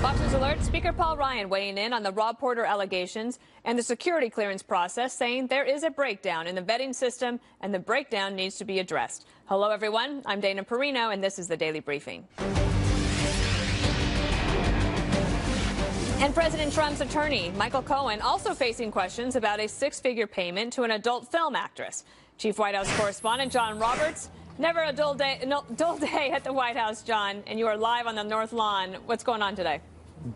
Fox News Alert, Speaker Paul Ryan weighing in on the Rob Porter allegations and the security clearance process, saying there is a breakdown in the vetting system and the breakdown needs to be addressed. Hello, everyone. I'm Dana Perino, and this is the Daily Briefing. And President Trump's attorney, Michael Cohen, also facing questions about a six-figure payment to an adult film actress. Chief White House correspondent John Roberts. Never a dull day at the White House, John, and you are live on the North Lawn. What's going on today?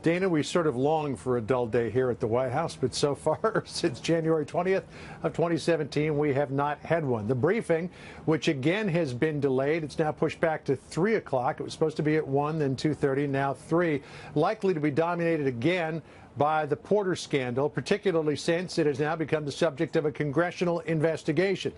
Dana, we sort of long for a dull day here at the White House, but so far, since January 20th of 2017, we have not had one. The briefing, which again has been delayed, it's now pushed back to 3 o'clock. It was supposed to be at 1, then 2:30, now 3. Likely to be dominated again by the Porter scandal, particularly since it has now become the subject of a congressional investigation.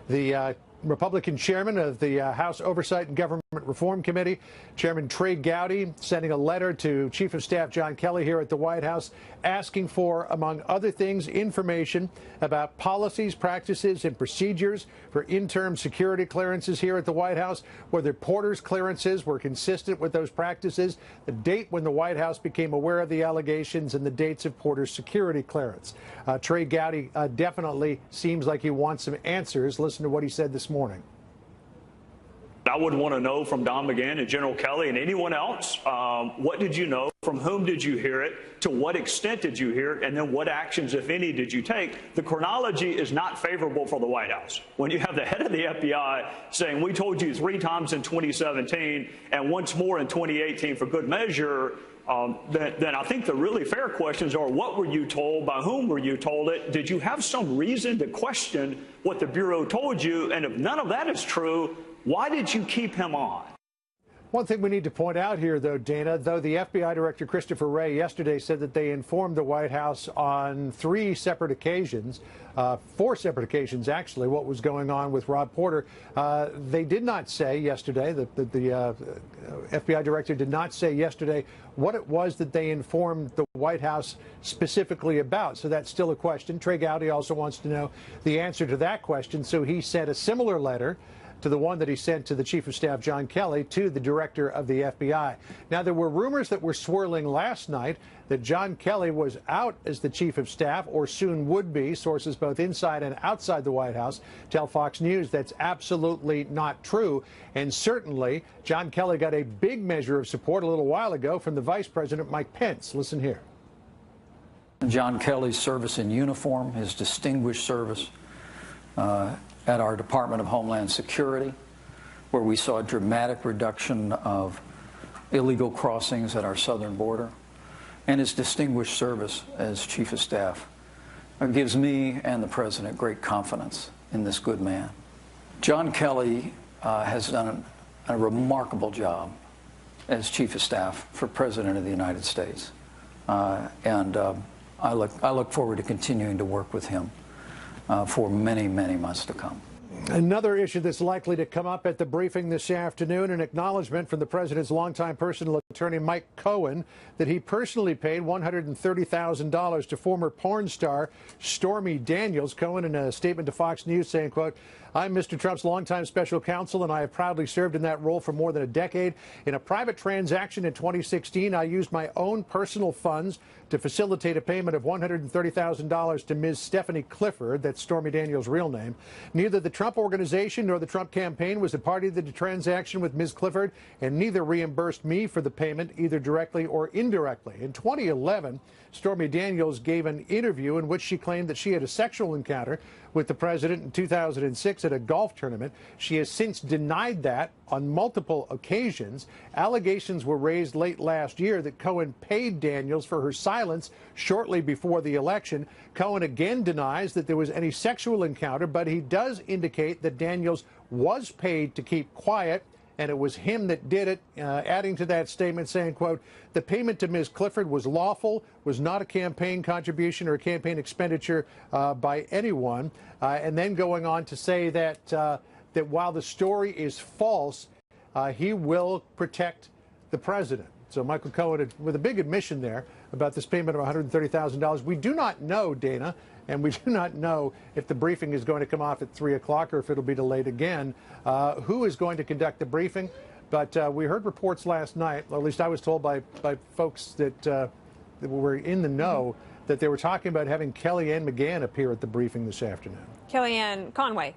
The Republican chairman of the House Oversight and Government Reform Committee, Chairman Trey Gowdy, sending a letter to Chief of Staff John Kelly here at the White House, asking for, among other things, information about policies, practices, and procedures for interim security clearances here at the White House, whether Porter's clearances were consistent with those practices, the date when the White House became aware of the allegations, and the dates of Porter's security clearance. Trey Gowdy definitely seems like he wants some answers. Listen to what he said this morning. I would want to know from Don McGahn and General Kelly and anyone else, what did you know? From whom did you hear it? To what extent did you hear it? And then what actions, if any, did you take? The chronology is not favorable for the White House. When you have the head of the FBI saying, we told you 3 times in 2017 and once more in 2018 for good measure, then I think the really fair questions are, what were you told? By whom were you told it? Did you have some reason to question what the Bureau told you? And if none of that is true, why did you keep him on? One thing we need to point out here, though, Dana, though the FBI Director Christopher Wray yesterday said that they informed the White House on 3 separate occasions, 4 separate occasions, actually, what was going on with Rob Porter. They did not say yesterday, the FBI Director did not say yesterday what it was that they informed the White House specifically about. So that's still a question. Trey Gowdy also wants to know the answer to that question. So he sent a similar letter to the one that he sent to the Chief of Staff, John Kelly, to the Director of the FBI. Now, there were rumors that were swirling last night that John Kelly was out as the Chief of Staff, or soon would be. Sources both inside and outside the White House tell Fox News that's absolutely not true. And certainly, John Kelly got a big measure of support a little while ago from the Vice President, Mike Pence. Listen here. John Kelly's service in uniform, his distinguished service, at our Department of Homeland Security, where we saw a dramatic reduction of illegal crossings at our southern border, and his distinguished service as Chief of Staff. It gives me and the President great confidence in this good man. John Kelly has done a remarkable job as Chief of Staff for President of the United States. I look forward to continuing to work with him for many, many months to come. Another issue that's likely to come up at the briefing this afternoon, an acknowledgement from the president's longtime personal attorney, Mike Cohen, that he personally paid $130,000 to former porn star Stormy Daniels. Cohen, in a statement to Fox News, saying, quote, I'm Mr. Trump's longtime special counsel, and I have proudly served in that role for more than a decade. In a private transaction in 2016, I used my own personal funds to facilitate a payment of $130,000 to Ms. Stephanie Clifford, that's Stormy Daniels' real name. Neither the Trump Organization nor the Trump campaign was a party to the transaction with Ms. Clifford, and neither reimbursed me for the payment, either directly or indirectly. In 2011, Stormy Daniels gave an interview in which she claimed that she had a sexual encounter with the president in 2006 at a golf tournament. She has since denied that on multiple occasions. Allegations were raised late last year that Cohen paid Daniels for her silence shortly before the election. Cohen again denies that there was any sexual encounter, but he does indicate that Daniels was paid to keep quiet, and it was him that did it, adding to that statement, saying, quote, the payment to Ms. Clifford was lawful, was not a campaign contribution or a campaign expenditure by anyone, and then going on to say that that while the story is false, he will protect the president. So Michael Cohen with a big admission there about this payment of $130,000. We do not know, Dana, and we do not know if the briefing is going to come off at 3 o'clock or if it'll be delayed again. Who is going to conduct the briefing? But we heard reports last night, or at least I was told by folks that were in the know, that they were talking about having Kellyanne McGahn appear at the briefing this afternoon. Kellyanne Conway.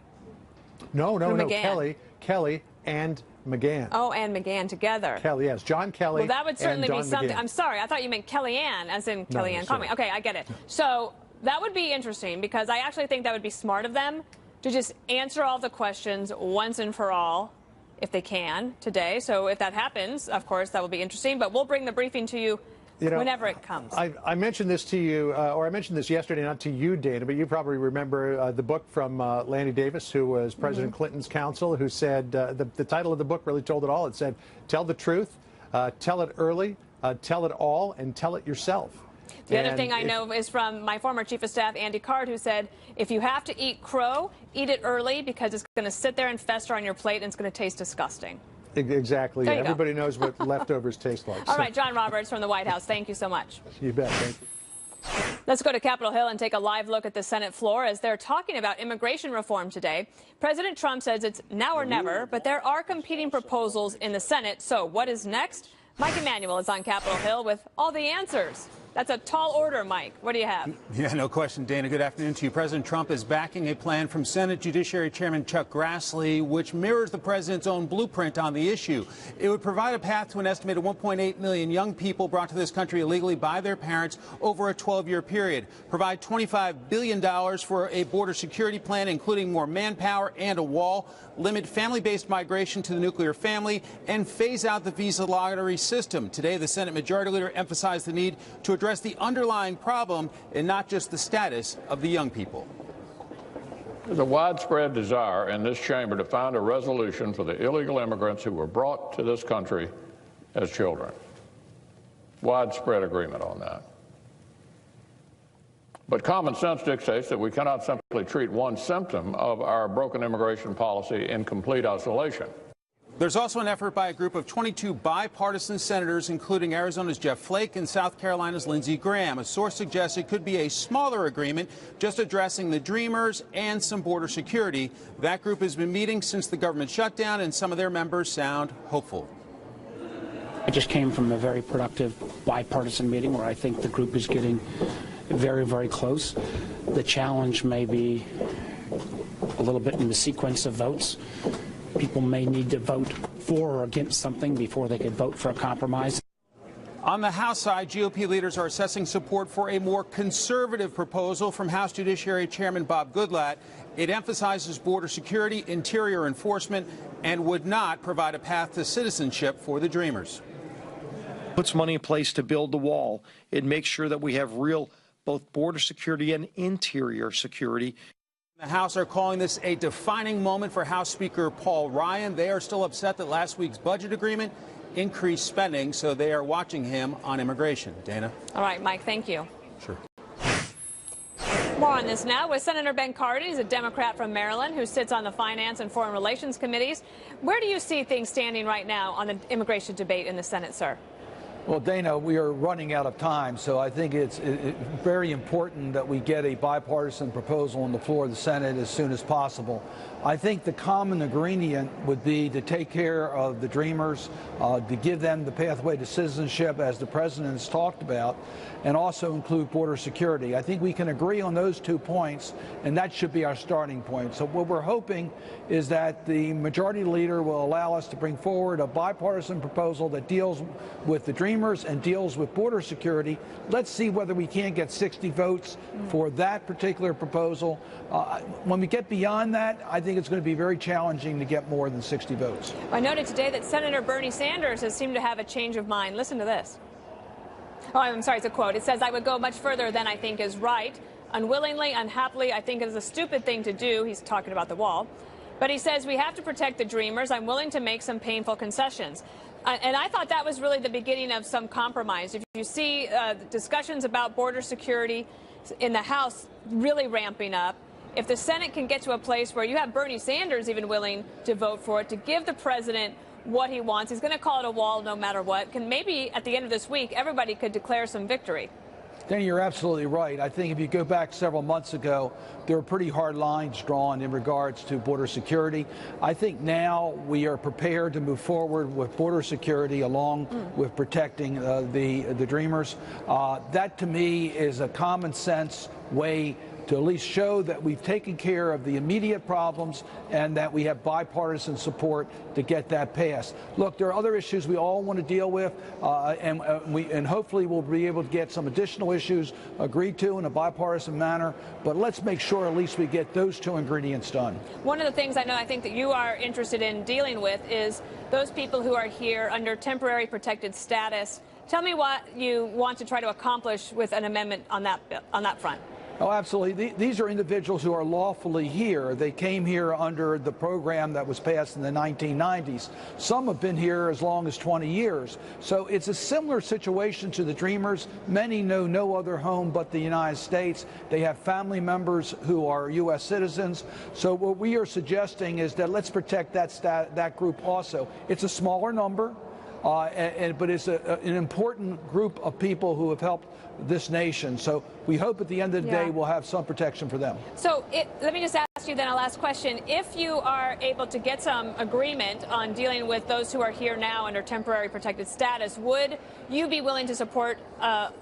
No, McGahn. Kelly and McGahn. Oh, and McGahn together. Kelly, yes. John Kelly. Well, that would certainly be something. McGahn. I'm sorry. I thought you meant Kellyanne, as in Kellyanne Conway. Okay, I get it. So that would be interesting, because I actually think that would be smart of them to just answer all the questions once and for all, if they can, today. So if that happens, of course, that will be interesting. But we'll bring the briefing to you whenever it comes. I mentioned this to you, or I mentioned this yesterday, not to you, Dana, but you probably remember the book from Lanny Davis, who was President Clinton's counsel, who said, the title of the book really told it all. It said, tell the truth, tell it early, tell it all, and tell it yourself. The other thing I know is from my former chief of staff, Andy Card, who said, if you have to eat crow, eat it early, because it's going to sit there and fester on your plate, and it's going to taste disgusting. Exactly. Everybody knows what leftovers taste like. All right, John Roberts from the White House, thank you so much. You bet. Thank you. Let's go to Capitol Hill and take a live look at the Senate floor as they're talking about immigration reform today. President Trump says it's now or never, but there are competing proposals in the Senate. So what is next? Mike Emanuel is on Capitol Hill with all the answers. That's a tall order, Mike. What do you have? Yeah, no question, Dana. Good afternoon to you. President Trump is backing a plan from Senate Judiciary Chairman Chuck Grassley, which mirrors the president's own blueprint on the issue. It would provide a path to an estimated 1.8 million young people brought to this country illegally by their parents over a 12-year period. Provide $25 billion for a border security plan, including more manpower and a wall. Limit family-based migration to the nuclear family, and phase out the visa lottery system. Today, the Senate Majority Leader emphasized the need to address the underlying problem and not just the status of the young people. There's a widespread desire in this chamber to find a resolution for the illegal immigrants who were brought to this country as children. Widespread agreement on that. But common sense dictates that we cannot simply treat one symptom of our broken immigration policy in complete isolation. There's also an effort by a group of 22 bipartisan senators, including Arizona's Jeff Flake and South Carolina's Lindsey Graham. A source suggests it could be a smaller agreement, just addressing the Dreamers and some border security. That group has been meeting since the government shutdown, and some of their members sound hopeful. I just came from a very productive bipartisan meeting where I think the group is getting very, very close. The challenge may be a little bit in the sequence of votes. People may need to vote for or against something before they could vote for a compromise. On the House side, GOP leaders are assessing support for a more conservative proposal from House Judiciary Chairman Bob Goodlatte. It emphasizes border security, interior enforcement, and would not provide a path to citizenship for the Dreamers. Puts money in place to build the wall. It makes sure that we have real both border security and interior security. The House are calling this a defining moment for House Speaker Paul Ryan. They are still upset that last week's budget agreement increased spending, so they are watching him on immigration. Dana? All right, Mike, thank you. Sure. More on this now with Senator Ben Cardin. He's a Democrat from Maryland who sits on the Finance and Foreign Relations Committees. Where do you see things standing right now on the immigration debate in the Senate, sir? Well, Dana, we are running out of time, so I think it's very important that we get a bipartisan proposal on the floor of the Senate as soon as possible. I think the common ingredient would be to take care of the Dreamers, to give them the pathway to citizenship, as the President has talked about, and also include border security. I think we can agree on those 2 points, and that should be our starting point. So what we're hoping is that the Majority Leader will allow us to bring forward a bipartisan proposal that deals with the Dreamers and deals with border security. Let's see whether we can't get 60 votes for that particular proposal. When we get beyond that, I think it's going to be very challenging to get more than 60 votes. I noted today that Senator Bernie Sanders has seemed to have a change of mind. Listen to this. Oh, I'm sorry, it's a quote. It says, "I would go much further than I think is right. Unwillingly, unhappily, I think it is a stupid thing to do." He's talking about the wall. But he says, "We have to protect the Dreamers. I'm willing to make some painful concessions." And I thought that was really the beginning of some compromise. If you see discussions about border security in the House really ramping up, if the Senate can get to a place where you have Bernie Sanders even willing to vote for it, to give the president what he wants, he's going to call it a wall no matter what, can maybe at the end of this week everybody could declare some victory. Danny, you're absolutely right. I think if you go back several months ago, there were pretty hard lines drawn in regards to border security. I think now we are prepared to move forward with border security along with protecting the Dreamers. That, to me, is a common sense way to at least show that we've taken care of the immediate problems and that we have bipartisan support to get that passed. Look, there are other issues we all want to deal with, and hopefully we'll be able to get some additional issues agreed to in a bipartisan manner, but let's make sure at least we get those two ingredients done. One of the things I think that you are interested in dealing with is those people who are here under temporary protected status. Tell me what you want to try to accomplish with an amendment on that front. Oh, absolutely. These are individuals who are lawfully here. They came here under the program that was passed in the 1990s. Some have been here as long as 20 years. So it's a similar situation to the Dreamers. Many know no other home but the United States. They have family members who are U.S. citizens. So what we are suggesting is that let's protect that group also. It's a smaller number. But it's an important group of people who have helped this nation. So we hope at the end of the day we'll have some protection for them. So let me just ask you then a last question. If you are able to get some agreement on dealing with those who are here now under temporary protected status, would you be willing to support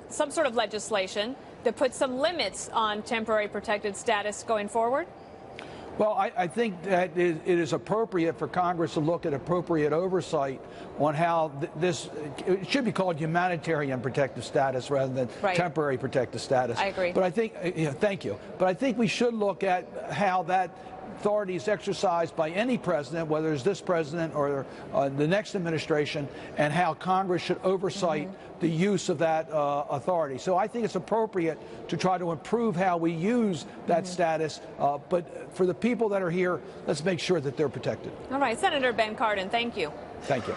some sort of legislation that puts some limits on temporary protected status going forward? Well, I think that it is appropriate for Congress to look at appropriate oversight on how it should be called humanitarian protective status rather than temporary protective status. I agree. But I think, thank you. But I think we should look at how that authority is exercised by any president, whether it's this president or the next administration, and how Congress should oversight the use of that authority. So I think it's appropriate to try to improve how we use that status. But for the people that are here, let's make sure that they're protected. All right, Senator Ben Cardin, thank you. Thank you.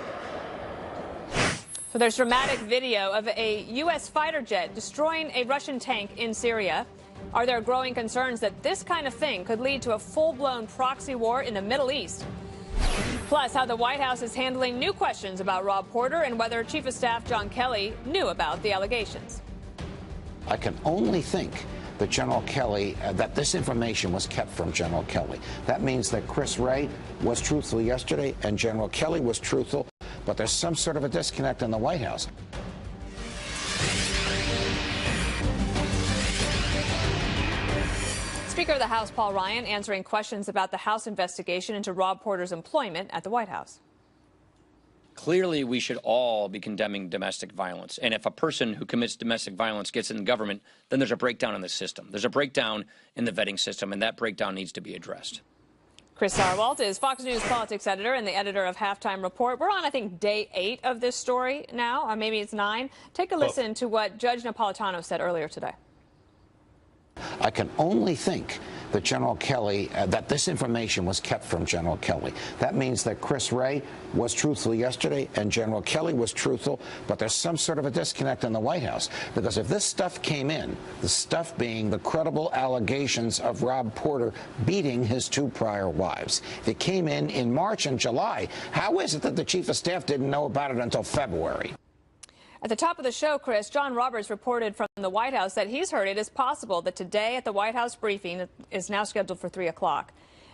So there's dramatic video of a U.S. fighter jet destroying a Russian tank in Syria. Are there growing concerns that this kind of thing could lead to a full-blown proxy war in the Middle East? Plus, how the White House is handling new questions about Rob Porter and whether Chief of Staff John Kelly knew about the allegations. I can only think that General Kelly, that this information was kept from General Kelly. That means that Chris Wray was truthful yesterday and General Kelly was truthful, but there's some sort of a disconnect in the White House. Speaker of the House Paul Ryan answering questions about the House investigation into Rob Porter's employment at the White House. Clearly, we should all be condemning domestic violence. And if a person who commits domestic violence gets in government, then there's a breakdown in the system. There's a breakdown in the vetting system, and that breakdown needs to be addressed. Chris Sarwalt is Fox News politics editor and the editor of Halftime Report. We're on, I think, day 8 of this story now, or maybe it's 9. Take a listen to what Judge Napolitano said earlier today. I can only think that General Kelly, that this information was kept from General Kelly. That means that Chris Wray was truthful yesterday and General Kelly was truthful, but there's some sort of a disconnect in the White House. Because if this stuff came in, the stuff being the credible allegations of Rob Porter beating his 2 prior wives, if it came in March and July, how is it that the Chief of Staff didn't know about it until February? At the top of the show, Chris, John Roberts reported from the White House that he's heard it is possible that today at the White House briefing that is now scheduled for 3 o'clock,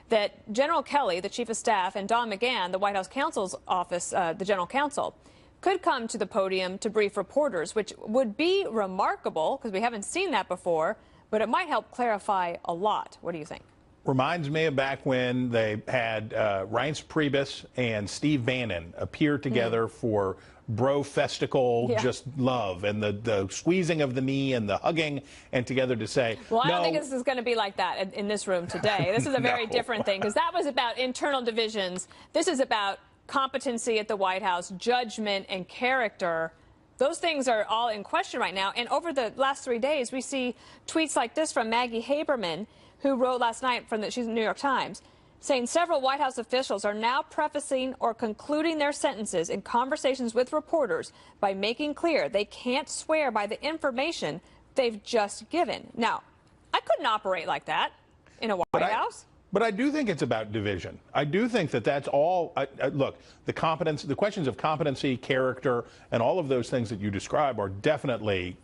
that General Kelly, the Chief of Staff, and Don McGahn, the White House counsel's office, the General Counsel, could come to the podium to brief reporters, which would be remarkable because we haven't seen that before, but it might help clarify a lot. What do you think? Reminds me of back when they had Reince Priebus and Steve Bannon appear together for bro festival, just love, and the squeezing of the knee and the hugging, and together to say, well, I don't think this is going to be like that in this room today. This is a very different thing, because that was about internal divisions. This is about competency at the White House, judgment and character. Those things are all in question right now. And over the last 3 days, we see tweets like this from Maggie Haberman, who wrote last night she's in the New York Times, saying several White House officials are now prefacing or concluding their sentences in conversations with reporters by making clear they can't swear by the information they've just given. Now, I couldn't operate like that in a White House. But I do think it's about division. I do think that that's all. Look, the questions of competency, character, and all of those things that you describe are definitely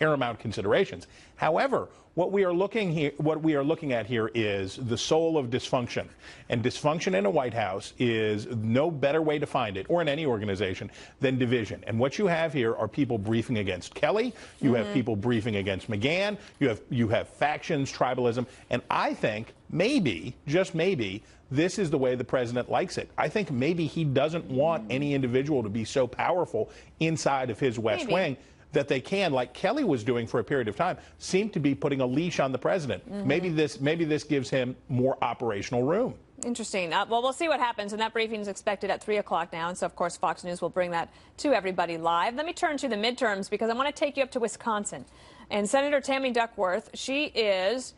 paramount considerations. However, what we are looking at here is the soul of dysfunction. And dysfunction in a White House is no better way to find it, or in any organization, than division. And what you have here are people briefing against Kelly. You have people briefing against McGahn. You have factions, tribalism. And I think maybe, just maybe, this is the way the president likes it. I think maybe he doesn't want any individual to be so powerful inside of his West Wing that they can, like Kelly was doing for a period of time, seem to be putting a leash on the president. Maybe this gives him more operational room. Interesting. Well, we'll see what happens, and that briefing is expected at 3 o'clock now, and so, of course, Fox News will bring that to everybody live. Let me turn to the midterms, because I want to take you up to Wisconsin. And Senator Tammy Duckworth, she is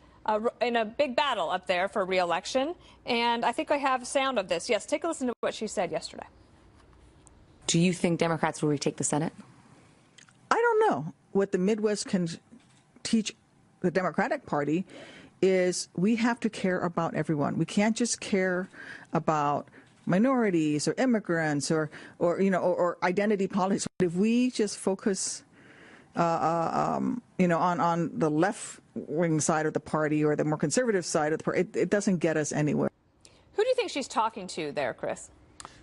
in a big battle up there for re-election, and I think I have sound of this. Yes, take a listen to what she said yesterday. Do you think Democrats will retake the Senate? I don't know. What the Midwest can teach the Democratic Party is we have to care about everyone. We can't just care about minorities or immigrants or identity politics. If we just focus, on the left-wing side of the party or the more conservative side of the party, it doesn't get us anywhere. Who do you think she's talking to there, Chris?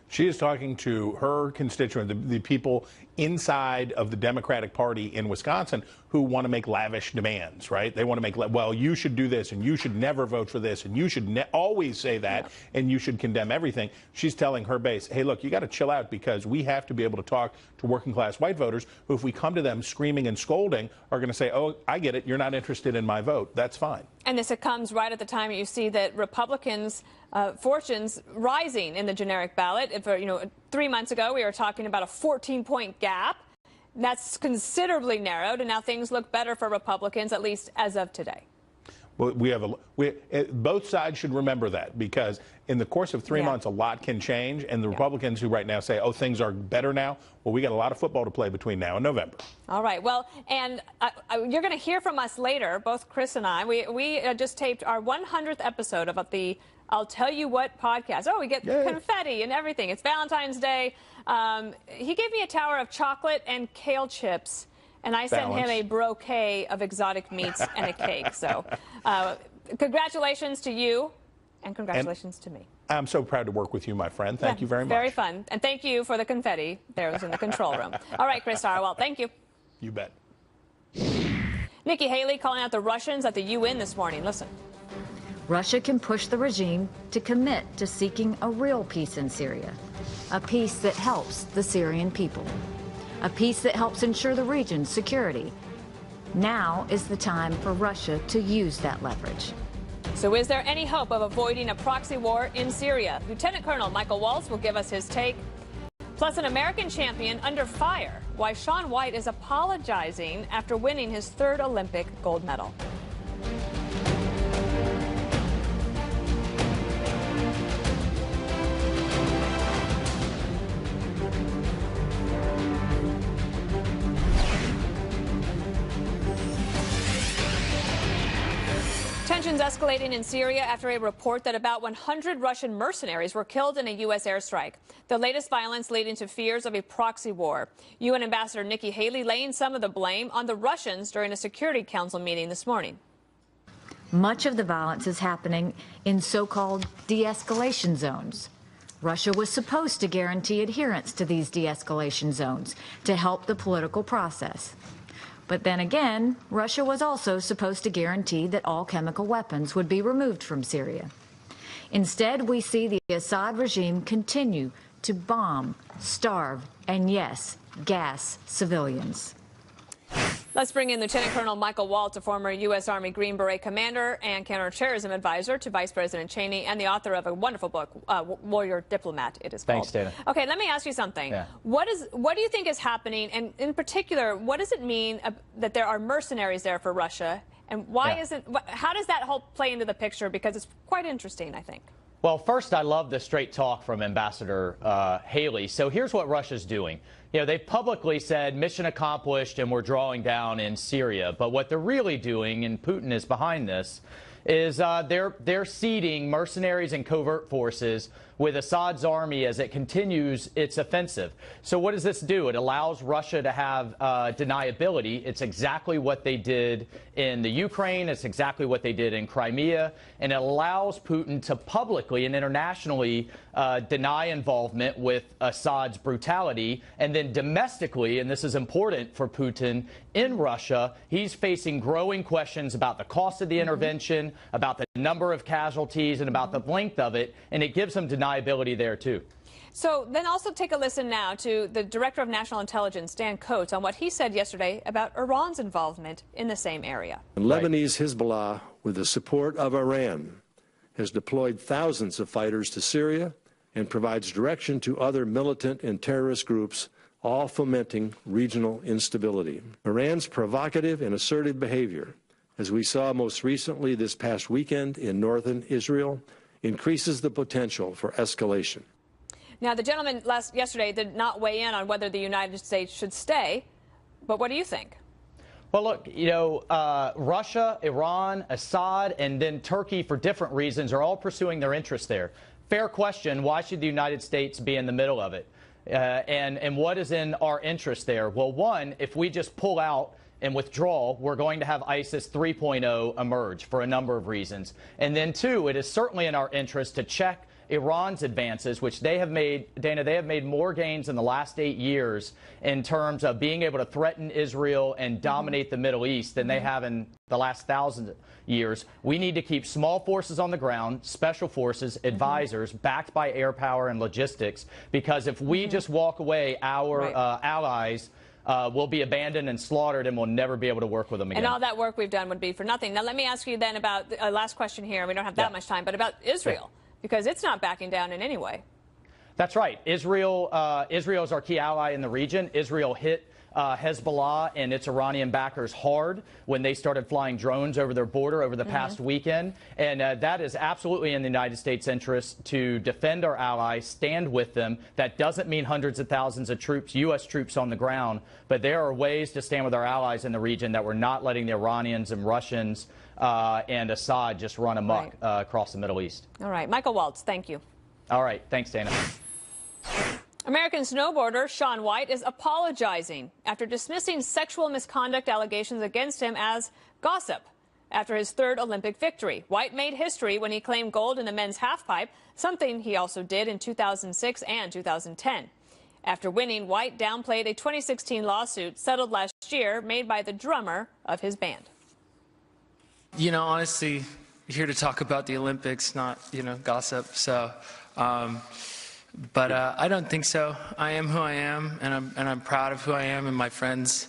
She is talking to her constituent, the people inside of the Democratic Party in Wisconsin who want to make lavish demands, right? They want to make, well, you should do this, and you should never vote for this, and you should always say that, and you should condemn everything. She's telling her base, hey, look, you got to chill out, because we have to be able to talk to working class white voters who, if we come to them screaming and scolding, are going to say, oh, I get it, you're not interested in my vote. That's fine. And this comes right at the time you see that Republicans' fortunes rising in the generic ballot. If 3 months ago we were talking about a 14-point gap. That's considerably narrowed, and now things look better for Republicans, at least as of today. Well, both sides should remember that, because in the course of 3 months, a lot can change. And the Republicans who right now say, oh, things are better now, well, we got a lot of football to play between now and November. All right. Well, and you're going to hear from us later, both Chris and I. We just taped our 100th episode of the I'll Tell You What podcast. Oh, we get confetti and everything. It's Valentine's Day. He gave me a tower of chocolate and kale chips, and I sent him a bouquet of exotic meats and a cake. So congratulations to you, and congratulations to me. I'm so proud to work with you, my friend. Thank you very much. Very fun. And thank you for the confetti. There was in the control room. All right, Chris Sarwell, thank you. You bet. Nikki Haley calling out the Russians at the UN this morning. Listen. Russia can push the regime to commit to seeking a real peace in Syria, a peace that helps the Syrian people, a peace that helps ensure the region's security. Now is the time for Russia to use that leverage. So is there any hope of avoiding a proxy war in Syria? Lieutenant Colonel Michael Waltz will give us his take. Plus, an American champion under fire. Why Shaun White is apologizing after winning his 3rd Olympic gold medal. Tensions escalating in Syria after a report that about 100 Russian mercenaries were killed in a U.S. airstrike. The latest violence leading to fears of a proxy war. UN Ambassador Nikki Haley laying some of the blame on the Russians during a Security Council meeting this morning. Much of the violence is happening in so-called de-escalation zones. Russia was supposed to guarantee adherence to these de-escalation zones to help the political process. But then again, Russia was also supposed to guarantee that all chemical weapons would be removed from Syria. Instead, we see the Assad regime continue to bomb, starve, and yes, gas civilians. Let's bring in Lieutenant Colonel Michael Waltz, a former U.S. Army Green Beret commander and counterterrorism advisor to Vice President Cheney, and the author of a wonderful book, Warrior Diplomat, it is called. Thanks, Dana. Okay, let me ask you something. Yeah. What do you think is happening, and in particular, what does it mean that there are mercenaries there for Russia, and why how does that whole play into the picture? Because it's quite interesting, I think. Well, first, I love the straight talk from Ambassador Haley. So here's what Russia's doing. They've publicly said mission accomplished and we're drawing down in Syria. But what they're really doing, and Putin is behind this, is they're seeding mercenaries and covert forces with Assad's army as it continues its offensive. So what does this do? It allows Russia to have deniability. It's exactly what they did in the Ukraine. It's exactly what they did in Crimea. And it allows Putin to publicly and internationally deny involvement with Assad's brutality. And then domestically, and this is important for Putin, in Russia, he's facing growing questions about the cost of the intervention, about the number of casualties, and about the length of it. And it gives him deniability there, too. So then also take a listen now to the Director of National Intelligence, Dan Coates, on what he said yesterday about Iran's involvement in the same area. Lebanese Hezbollah, with the support of Iran, has deployed thousands of fighters to Syria and provides direction to other militant and terrorist groups, all fomenting regional instability. Iran's provocative and assertive behavior, as we saw most recently this past weekend in northern Israel, increases the potential for escalation. Now, the gentleman yesterday did not weigh in on whether the United States should stay, but what do you think? Well, look, you know, Russia, Iran, Assad, and then Turkey, for different reasons, are all pursuing their interests there. Fair question, why should the United States be in the middle of it? And what is in our interest there? Well, one, if we just pull out and withdraw, we're going to have ISIS 3.0 emerge for a number of reasons. And then two, it is certainly in our interest to check Iran's advances, which they have made, Dana, they have made more gains in the last 8 years in terms of being able to threaten Israel and dominate the Middle East than they have in the last 1,000 years. We need to keep small forces on the ground, special forces, advisors, backed by air power and logistics, because if we just walk away, our allies will be abandoned and slaughtered, and we'll never be able to work with them again. And all that work we've done would be for nothing. Now, let me ask you then about the last question here. We don't have that much time, but about Israel, because it's not backing down in any way. That's right. Israel is our key ally in the region. Israel hit Hezbollah and its Iranian backers hard when they started flying drones over their border over the past weekend. And that is absolutely in the United States' interest to defend our allies, stand with them. That doesn't mean hundreds of thousands of troops, U.S. troops on the ground, but there are ways to stand with our allies in the region that we're not letting the Iranians and Russians and Assad just run amok across the Middle East. All right. Michael Waltz, thank you. All right. Thanks, Dana. American snowboarder Shaun White is apologizing after dismissing sexual misconduct allegations against him as gossip after his third Olympic victory. White made history when he claimed gold in the men's halfpipe, something he also did in 2006 and 2010. After winning, White downplayed a 2016 lawsuit settled last year made by the drummer of his band. You know, honestly, here to talk about the Olympics, not, gossip. So, but I don't think so. I am who I am, and I'm proud of who I am, and my friends,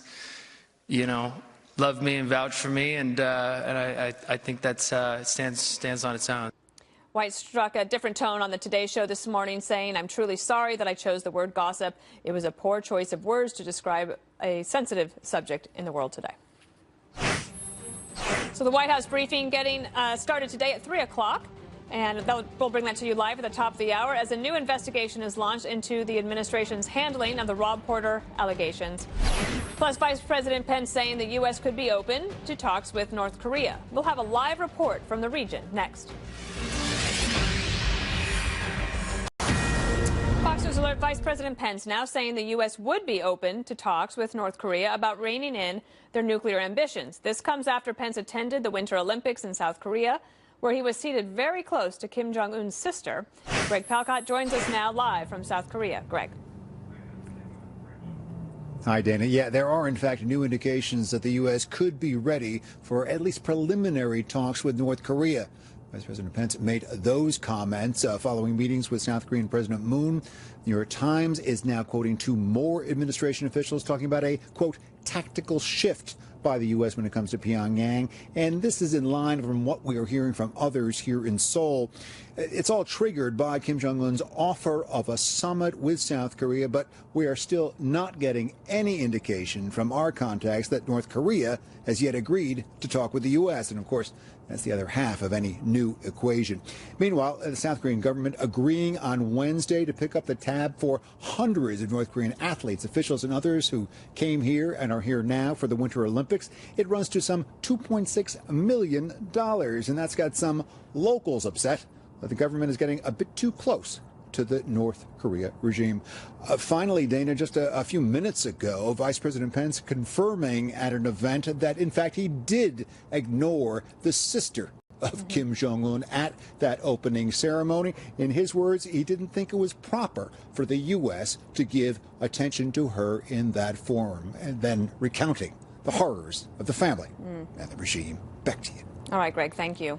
love me and vouch for me, and I think that stands on its own. White struck a different tone on the Today Show this morning, saying, "I'm truly sorry that I chose the word gossip. It was a poor choice of words to describe a sensitive subject in the world today." So the White House briefing getting started today at 3 o'clock. And we'll bring that to you live at the top of the hour as a new investigation is launched into the administration's handling of the Rob Porter allegations. Plus, Vice President Pence saying the U.S. could be open to talks with North Korea. We'll have a live report from the region next. Fox News Alert, Vice President Pence now saying the U.S. would be open to talks with North Korea about reining in their nuclear ambitions. This comes after Pence attended the Winter Olympics in South Korea, where he was seated very close to Kim Jong-un's sister. Greg Palcott joins us now live from South Korea. Greg. Hi, Dana. Yeah, there are, in fact, new indications that the U.S. could be ready for at least preliminary talks with North Korea. Vice President Pence made those comments following meetings with South Korean President Moon. The New York Times is now quoting two more administration officials talking about a, quote, tactical shift by the U.S. when it comes to Pyongyang. And this is in line from what we are hearing from others here in Seoul. It's all triggered by Kim Jong-un's offer of a summit with South Korea, but we are still not getting any indication from our contacts that North Korea has yet agreed to talk with the U.S. And, of course, that's the other half of any new equation. Meanwhile, the South Korean government agreeing on Wednesday to pick up the tab for hundreds of North Korean athletes, officials, and others who came here and are here now for the Winter Olympics. It runs to some $2.6 million, and that's got some locals upset that the government is getting a bit too close to the North Korea regime. Finally, Dana, just a few minutes ago, Vice President Pence confirming at an event that, in fact, he did ignore the sister of Kim Jong-un at that opening ceremony. In his words, he didn't think it was proper for the U.S. to give attention to her in that forum, and then recounting the horrors of the family and the regime. Back to you. All right, Greg, thank you.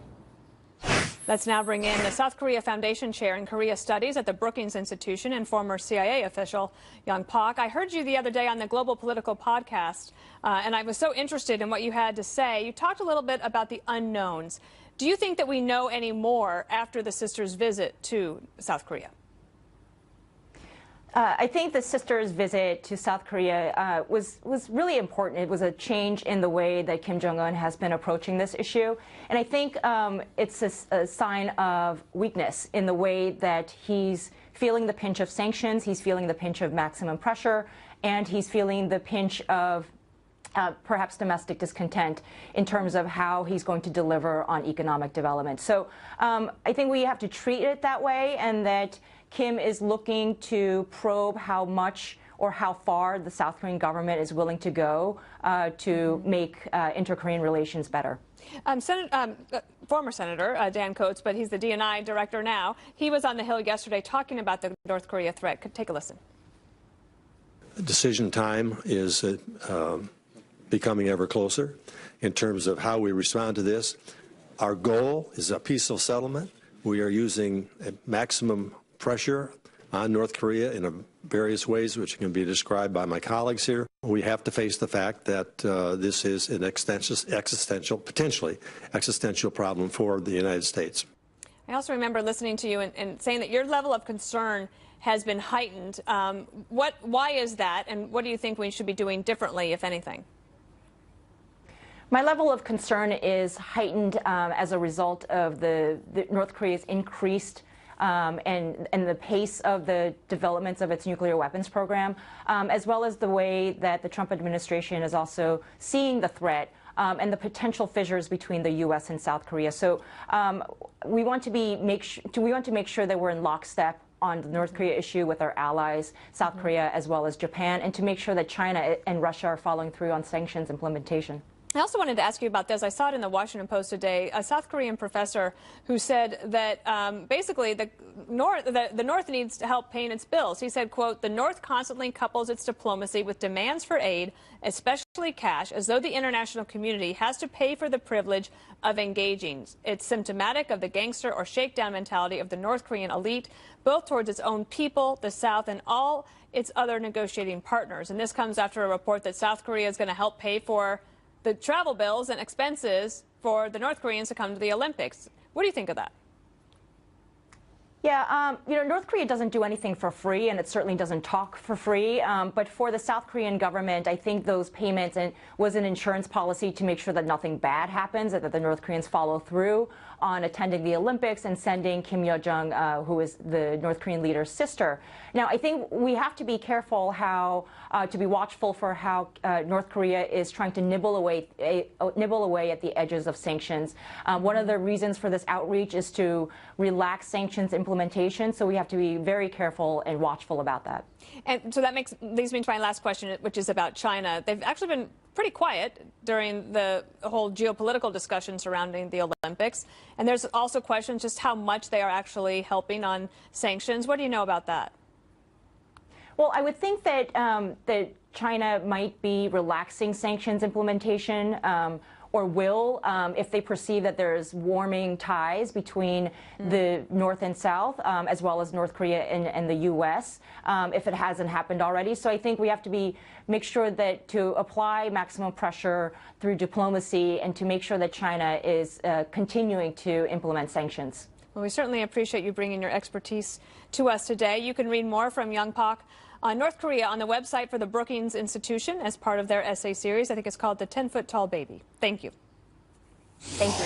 Let's now bring in the South Korea Foundation Chair in Korea Studies at the Brookings Institution and former CIA official, Young Pak. I heard you the other day on the Global Political podcast, and I was so interested in what you had to say. You talked a little bit about the unknowns. Do you think that we know any more after the sisters' visit to South Korea? I think the sisters' visit to South Korea was really important. It was a change in the way that Kim Jong-un has been approaching this issue. And I think it's a sign of weakness in the way that he's feeling the pinch of sanctions, he's feeling the pinch of maximum pressure, and he's feeling the pinch of perhaps domestic discontent in terms of how he's going to deliver on economic development. So I think we have to treat it that way, and that Kim is looking to probe how much or how far the South Korean government is willing to go to make inter-Korean relations better. Former Senator Dan Coates, but he's the DNI director now. He was on the Hill yesterday talking about the North Korea threat. Take a listen. Decision time is becoming ever closer in terms of how we respond to this. Our goal is a peaceful settlement. We are using a maximum pressure on North Korea in various ways, which can be described by my colleagues here. We have to face the fact that this is an potentially existential problem for the United States. I also remember listening to you and saying that your level of concern has been heightened. Why is that, and what do you think we should be doing differently, if anything? My level of concern is heightened as a result of the North Korea's increased and the pace of the developments of its nuclear weapons program, as well as the way that the Trump administration is also seeing the threat and the potential fissures between the U.S. and South Korea. So we want to make sure that we're in lockstep on the North Korea issue with our allies, South Korea as well as Japan, and to make sure that China and Russia are following through on sanctions implementation. I also wanted to ask you about this. I saw it in the Washington Post today, a South Korean professor who said that basically the North needs to help paying its bills. He said, quote, "The North constantly couples its diplomacy with demands for aid, especially cash, as though the international community has to pay for the privilege of engaging. It's symptomatic of the gangster or shakedown mentality of the North Korean elite, both towards its own people, the South, and all its other negotiating partners." And this comes after a report that South Korea is going to help pay for the travel bills and expenses for the North Koreans to come to the Olympics. What do you think of that? Yeah, North Korea doesn't do anything for free, and it certainly doesn't talk for free. But for the South Korean government, I think those payments was an insurance policy to make sure that nothing bad happens, that the North Koreans follow through on attending the Olympics and sending Kim Yo-jong, who is the North Korean leader's sister. Now, I think we have to be careful to be watchful for how North Korea is trying to nibble away at the edges of sanctions. One of the reasons for this outreach is to relax sanctions implementation, so we have to be very careful and watchful about that. And so that leads me to my last question, which is about China. They've actually been pretty quiet during the whole geopolitical discussion surrounding the Olympics. And there's also questions just how much they are actually helping on sanctions. What do you know about that? Well, I would think that that China might be relaxing sanctions implementation or will if they perceive that there's warming ties between the North and South, as well as North Korea and the U.S., if it hasn't happened already. So I think we have to make sure that to apply maximum pressure through diplomacy and to make sure that China is continuing to implement sanctions. Well, we certainly appreciate you bringing your expertise to us today. You can read more from Young Pak on North Korea on the website for the Brookings Institution as part of their essay series. I think it's called The 10-Foot-Tall Baby. Thank you. Thank you.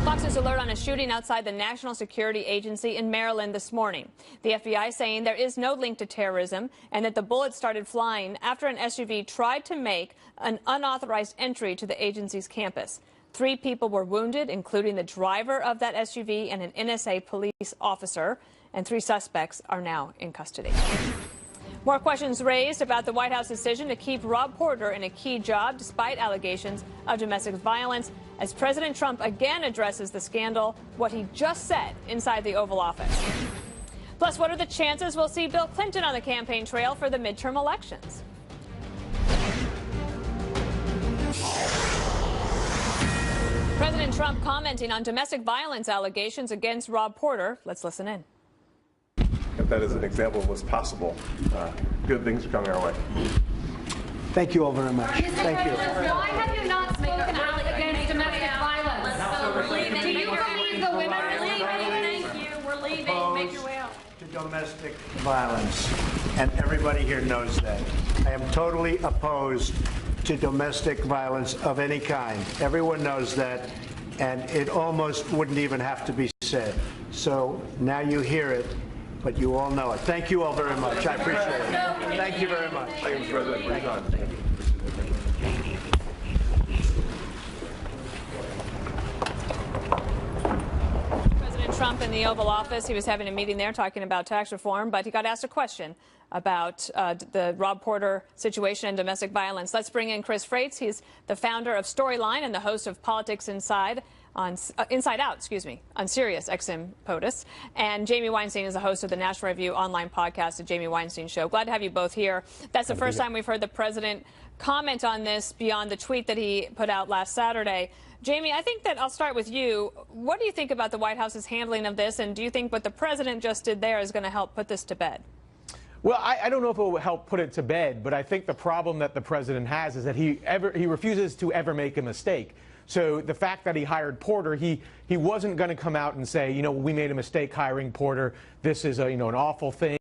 Fox News alert on a shooting outside the National Security Agency in Maryland this morning. The FBI saying there is no link to terrorism and that the bullets started flying after an SUV tried to make an unauthorized entry to the agency's campus. 3 people were wounded, including the driver of that SUV and an NSA police officer, and 3 suspects are now in custody. More questions raised about the White House decision to keep Rob Porter in a key job despite allegations of domestic violence as President Trump again addresses the scandal, what he just said inside the Oval Office. Plus, what are the chances we'll see Bill Clinton on the campaign trail for the midterm elections? President Trump commenting on domestic violence allegations against Rob Porter. Let's listen in. That is an example of what's possible. Good things are coming our way. Thank you all very much. Thank you. Why have you not spoken out against domestic violence? Do you believe the women are leaving? Thank you. We're leaving. Make your way out. To domestic violence, and everybody here knows that. I am totally opposed to domestic violence of any kind. Everyone knows that, and it almost wouldn't even have to be said. So now you hear it. But you all know it. Thank you all very much. I appreciate it. Thank you very much. Thank you, President, for your time. President Trump in the Oval Office, he was having a meeting there talking about tax reform, but he got asked a question about the Rob Porter situation and domestic violence. Let's bring in Chris Freites. He's the founder of Storyline and the host of Politics Inside Out, on Sirius XM POTUS. And Jamie Weinstein is the host of the National Review online podcast, The Jamie Weinstein Show. Glad to have you both here. That's the first time we've heard the president comment on this beyond the tweet that he put out last Saturday. Jamie, I think that I'll start with you. What do you think about the White House's handling of this? And do you think what the president just did there is going to help put this to bed? Well, I don't know if it will help put it to bed, but I think the problem that the president has is that he refuses to ever make a mistake. So the fact that he hired Porter, he wasn't going to come out and say, you know, we made a mistake hiring Porter. This is an awful thing.